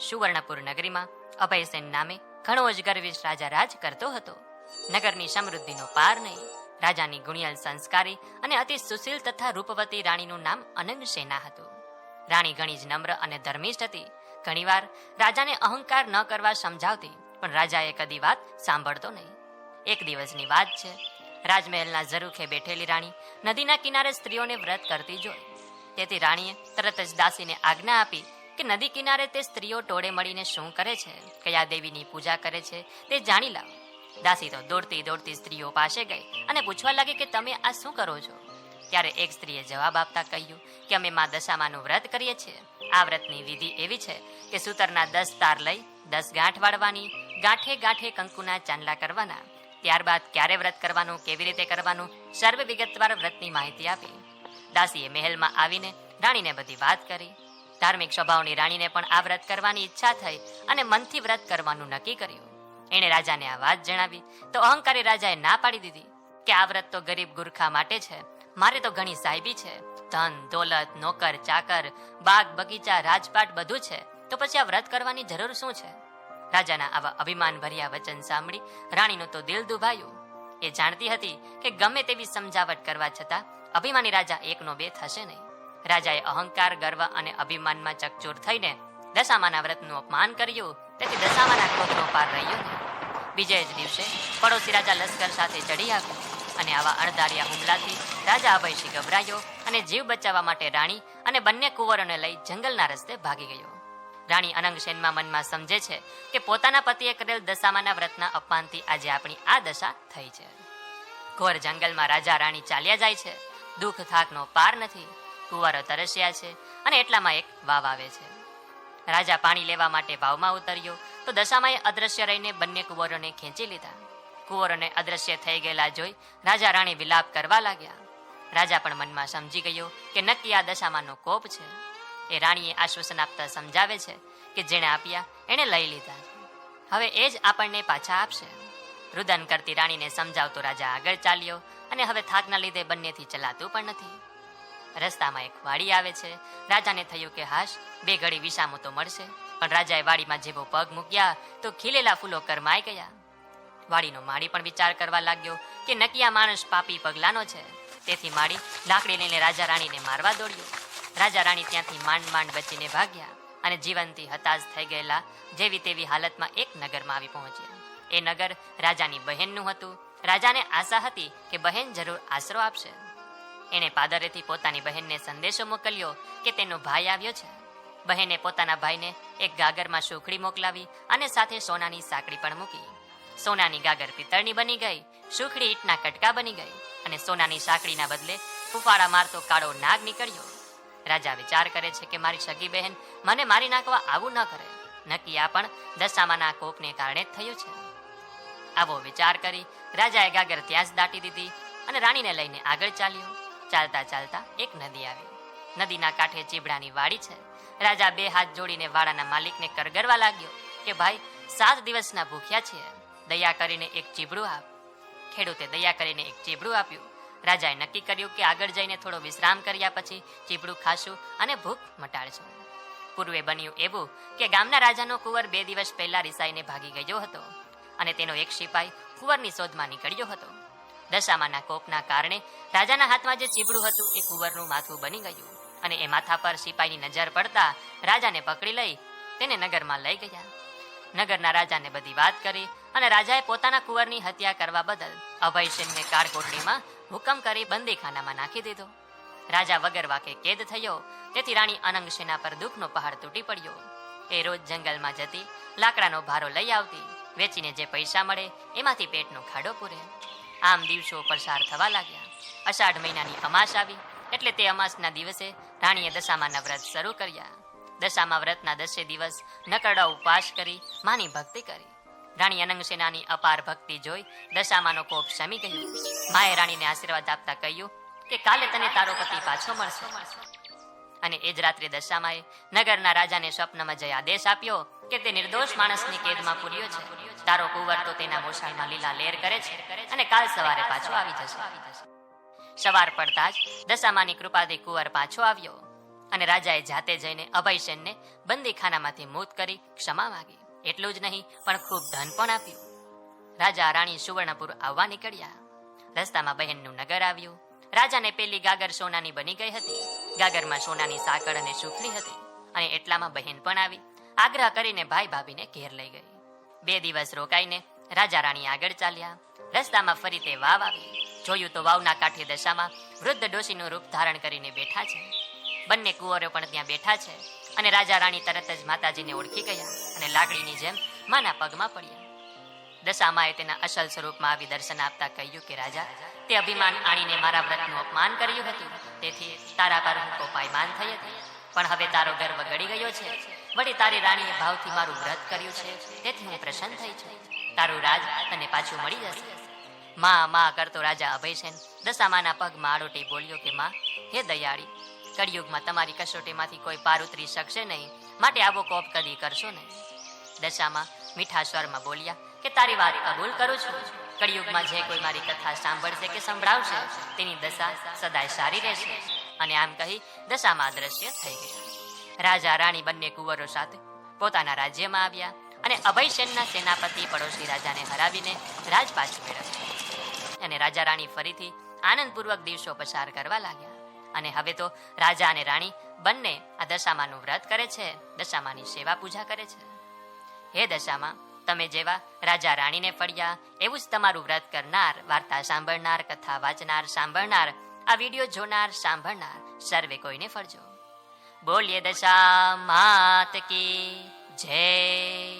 સુવર્ણપુર નગરીમાં અભયસેન નામે ઘણો જ ગર્વિષ્ઠ રાજા રાજ કરતો હતો. નગરની સમૃદ્ધિનો પાર નહીં. રાજાની ગુણિયલ, સંસ્કારી અને અતિ સુશીલ તથા રૂપવતી રાણીનું નામ અનંગસેના હતું. રાણી ઘણી જ નમ્ર અને ધર્મિષ્ઠ હતી. ઘણીવાર રાજાને અહંકાર ન કરવા સમજાવતી, પણ રાજાએ કદી વાત સાંભળતો નહીં. એક દિવસની વાત છે. રાજમહેલના ઝરૂખે બેઠેલી રાણી નદીના કિનારે સ્ત્રીઓને વ્રત કરતી જોઈ. તેથી રાણીએ તરત જ દાસીને આજ્ઞા આપી કે નદી કિનારે તે સ્ત્રીઓ ટોળે મળીને શું કરે છે, કયા દેવીની પૂજા કરે છે તે જાણી લાવ. દાસી તો દોડતી દોડતી સ્ત્રીઓ પાસે ગઈ અને પૂછવા લાગી કે તમે આ શું કરો છો? ત્યારે એક સ્ત્રીએ જવાબ આપતા કહ્યું કે અમે મા દશામાનું વ્રત કરીએ છીએ. આ વ્રતની વિધિ એવી છે કે સૂતરના 10 તાર લઈ 10 ગાંઠ વાળવાની, ગાંઠે ગાંઠે કંકુના ચાંદલા કરવાના. ત્યારબાદ ક્યારે વ્રત કરવાનું, કેવી રીતે કરવાનું, સર્વ વિગતવાર વ્રતની માહિતી આપી. દાસીએ મહેલમાં આવીને રાણીને બધી વાત કરી. ધાર્મિક સ્વભાવની રાણીને પણ આ વ્રત કરવાની ઈચ્છા થઈ અને મનથી વ્રત કરવાનું નક્કી કર્યું. એણે રાજાને આ વાત જણાવી તો અહંકારી રાજાએ ના પાડી દીધી કે આ વ્રત તો ગરીબ ગુરખા માટે છે. મારે તો ઘણી સાહેબી છે, ધન દોલત, નોકર ચાકર, બાગ બગીચા, રાજપાટ બધું છે, તો પછી આ વ્રત કરવાની જરૂર શું છે? રાજાના આવા અભિમાન ભર્યા વચન સાંભળી રાણીનું તો દિલ દુભાયું. એ જાણતી હતી કે ગમે તેવી સમજાવટ કરવા છતાં અભિમાની રાજા એકનો બે થશે નહીં. રાજાએ અહંકાર, ગર્વ અને અભિમાનમાં ચકચૂર થઈને દશામાના વ્રતનું અપમાન કર્યું. તેથી દશામાના ક્રોધનો પાર રહ્યો નહીં. બીજે જ દિવસે પડોશી રાજા લશ્કર સાથે ચડી આવ્યો અને આવા અણધાર્યા હુમલાથી રાજા અભયસિંહ ગભરાયો અને જીવ બચાવવા માટે રાણી અને બંને કુંવરોને લઈ જંગલના રસ્તે ભાગી ગયો. રાણી અનંગસેનમાં મનમાં સમજે છે કે પોતાના પતિએ કરેલ દશામાના વ્રતના અપમાનથી આજે આપણી આ દશા થઈ છે. ઘોર જંગલમાં રાજા રાણી ચાલ્યા જાય છે. દુઃખ થાકનો પાર નથી. કુંવરો તરસ્યા છે અને એટલામાં એક વાવ આવે છે. રાજા પાણી લેવા માટે વાવમાં ઉતર્યો તો દશામાએ અદ્રશ્ય રહીને બંને કુંવરોને ખેંચી લીધા. કુંવરોને અદ્રશ્ય થઈ ગયેલા જોઈ રાજા રાણી વિલાપ કરવા લાગ્યા. રાજા પણ મનમાં સમજી ગયો કે નક્કી આ દશામાનો કોપ છે. એ રાણીએ આશ્વાસન આપતા સમજાવે છે કે જેણે આપ્યા એણે લઈ લીધા. હવે એ જ આપણને પાછા આપશે. રુદન કરતી રાણીને સમજાવતો રાજા આગળ ચાલ્યો અને હવે થાકના લીધે બંનેથી ચલાતું પણ નથી. રસ્તામાં એક વાડી આવે છે. રાજાને થયું કે હાશ, 2 ઘડી વિસામો તો મળશે. પણ રાજાએ વાડીમાં જેવો પગ મૂક્યા તો ખીલેલા ફૂલો કરમાઈ ગયા. વાડીનો માળી પણ વિચાર કરવા લાગ્યો કે નક્કી આ માણસ પાપી પગલાનો છે. તેથી માળી લાકડી લઈને રાજા રાણીને મારવા દોડ્યો. રાજા રાણી ત્યાંથી માંડ માંડ બચીને ભાગ્યા અને જીવનથી હતાશ થઈ ગયેલા જેવી તેવી હાલતમાં એક નગરમાં આવી પહોંચ્યા. એ નગર રાજાની બહેનનું હતું. રાજાને આશા હતી કે બહેન જરૂર આશરો આપશે. એણે પાદરેથી પોતાની બહેનને સંદેશો મોકલ્યો કે તેનો ભાઈ આવ્યો છે. બહેને પોતાના ભાઈને એક ગાગરમાં સુખડી મોકલાવી અને સાથે સોનાની સાંકળી પણ મૂકી. સોનાની ગાગર પિત્તળની બની ગઈ, સુખડી ઈંટના કટકા બની ગઈ અને સોનાની સાંકળીના બદલે ફૂફાડા મારતો કાળો નાગ નીકળ્યો. રાજા વિચાર કરે છે કે મારી સગી બહેન મને મારી નાખવા આવું ન કરે. નક્કી આ પણ દશામાના કોપને કારણે જ થયું છે. આવો વિચાર કરી રાજાએ ગાગર ત્યાં જ દાટી દીધી અને રાણીને લઈને આગળ ચાલ્યો. ચાલતા ચાલતા એક નદી આવી. નદીના કાંઠે ચીબડાની વાડી છે. રાજા 2 હાથ જોડીને વાડાના માલિકને કરગરવા લાગ્યો કે ભાઈ, 7 દિવસના ભૂખ્યા છીએ, દયા કરીને એક ચીબડું આપ. ખેડૂતે દયા કરીને એક ચીબડું આપ્યું. રાજાએ નક્કી કર્યું કે આગળ જઈને થોડો વિશ્રામ કર્યા પછી ચીબડું ખાશું અને ભૂખ મટાડશું. પૂર્વે બન્યું એવું કે ગામના રાજાનો કુંવર 2 દિવસ પહેલા રિસાઈને ભાગી ગયો હતો અને તેનો એક સિપાઈ કુંવરની શોધમાં નીકળ્યો હતો. દશામાના કોપના કારણે રાજાના હાથમાં જે ચીબડું હતું એ કુંવરનું માથું બની ગયું અને એ માથા પર સિપાઈની નજર પડતા રાજાને પકડી લઈ તેને નગરમાં લઈ ગયા. નગરના રાજાને બધી વાત કરી અને રાજાએ પોતાના કુંવરની હત્યા કરવા બદલ અભયસિંહને કાળકોટડીમાં હુકમ કરી બંદીખાનામાં નાખી દીધો. રાજા વગર વાકે કેદ થયો. તેથી રાણી અનંગસેના પર દુઃખનો પહાડ તૂટી પડ્યો. એ રોજ જંગલમાં જતી, લાકડાનો ભારો લઈ આવતી. વેચીને જે પૈસા મળે એમાંથી પેટનો ખાડો પૂરે. આમ દિવસો પસાર થવા લાગ્યા. અષાઢ મહિનાની અમાસ આવી એટલે તે અમાસના દિવસે રાણીએ દશામાના વ્રત શરૂ કર્યા. દશામા વ્રતના 10 દિવસ નકરડા ઉપવાસ કરી માની ભક્તિ કરી. રાણી અનંગસેનાની અપાર ભક્તિ જોઈ દશામાનો કોપ શમી ગયો. માએ રાણીને આશીર્વાદ આપતા કહ્યું કે કાલે તને તારો પતિ પાછો મળશે. અને એ જ રાત્રે દશામાએ નગરના રાજાને સ્વપ્નમાં જઈ આદેશ આપ્યો કે તે નિર્દોષ માણસની કેદમાં પૂર્યો છે. તારો કુંવર તો તેના મોસાળમાં લીલા લેર કરે છે અને કાલ સવારે પાછો આવી જશે. સવાર પડતા જ દશામાની કૃપાથી કુંવર પાછો આવ્યો અને રાજાએ જાતે જઈને અભયસેનને બંદીખાનામાંથી મુક્ત કરી ક્ષમા માંગી. એટલું જ નહીં પણ ખૂબ ધન પણ આપ્યું. રાજા રાણી સુવર્ણપુર આવવા નીકળ્યા. રસ્તામાં બહેનનું નગર આવ્યું. રાજાને પેલી ગાગર સોનાની બની ગઈ હતી. ગાગરમાં સોનાની સાંકળ અને સુખડી હતી. અને એટલામાં બહેન પણ આવી. આગ્રહ કરીને ભાઈ ભાભીને ઘેર લઈ ગઈ. 2 દિવસ રોકાઈને રાજા રાણી આગળ ચાલ્યા. રસ્તામાં ફરી તે વાવ આવી. જોયું તો વાવના કાંઠે દશામાં વૃદ્ધ ડોશીનું રૂપ ધારણ કરીને બેઠા છે. બંને કુંવરો પણ ત્યાં બેઠા છે. અને રાજા રાણી તરત જ માતાજીને ઓળખી ગયા અને લાકડીની જેમ માના પગમાં પડ્યા. દશામાએ તેના અસલ સ્વરૂપમાં આવી દર્શન આપતા કહ્યું કે રાજા, તે અભિમાન આણીને મારા વ્રતનું અપમાન કર્યું હતું, તેથી તારા પર હું કોપાયમાન થઈ હતી. પણ હવે તારો ગર્વ ગળી ગયો છે. વળી તારી રાણીએ ભાવથી મારું વ્રત કર્યું છે, તેથી હું પ્રસન્ન થઈ છું. તારું રાજ તને પાછું મળી જશે. માં માં કરતો રાજા અભયસેન દશામાના પગમાં આડોટી બોલ્યો કે માં, હે દયાળી, કળિયુગમાં તમારી કસોટીમાંથી કોઈ પાર ઉતરી શકશે નહીં, માટે આવો કોપ કદી કરશો નહીં. દશામાં મીઠા સ્વરમાં બોલ્યા કે તારી વાત કબૂલ કરું છું. કળિયુગમાં જે કોઈ મારી કથા સાંભળશે કે સંભળાવશે તેની દશા સદાય સારી રહેશે. અને આમ કહી દશામાં દ્રશ્ય થઈ ગઈ. રાજા રાણી બંને કુંવરો સાથે પોતાના રાજ્યમાં આવ્યા અને અભયસેનના સેનાપતિ પડોશી રાજાને હરાવીને રાજ પાછું મેળવ્યું. અને રાજા રાણી ફરીથી આનંદપૂર્વક દિવસો પસાર કરવા લાગ્યા. અને હવે તો રાજા અને રાણી બંને આ દશામાનું વ્રત કરે છે, દશામાની સેવા પૂજા કરે છે. હે દશામાં, તમે જેવા રાજા રાણીને ફળ્યા એવું જ તમારું વ્રત કરનાર, વાર્તા સાંભળનાર, કથા વાંચનાર, સાંભળનાર, આ વિડીયો જોનાર, સાંભળનાર સર્વે કોઈને ફળજો. બોલીએ દશા માત કી જય.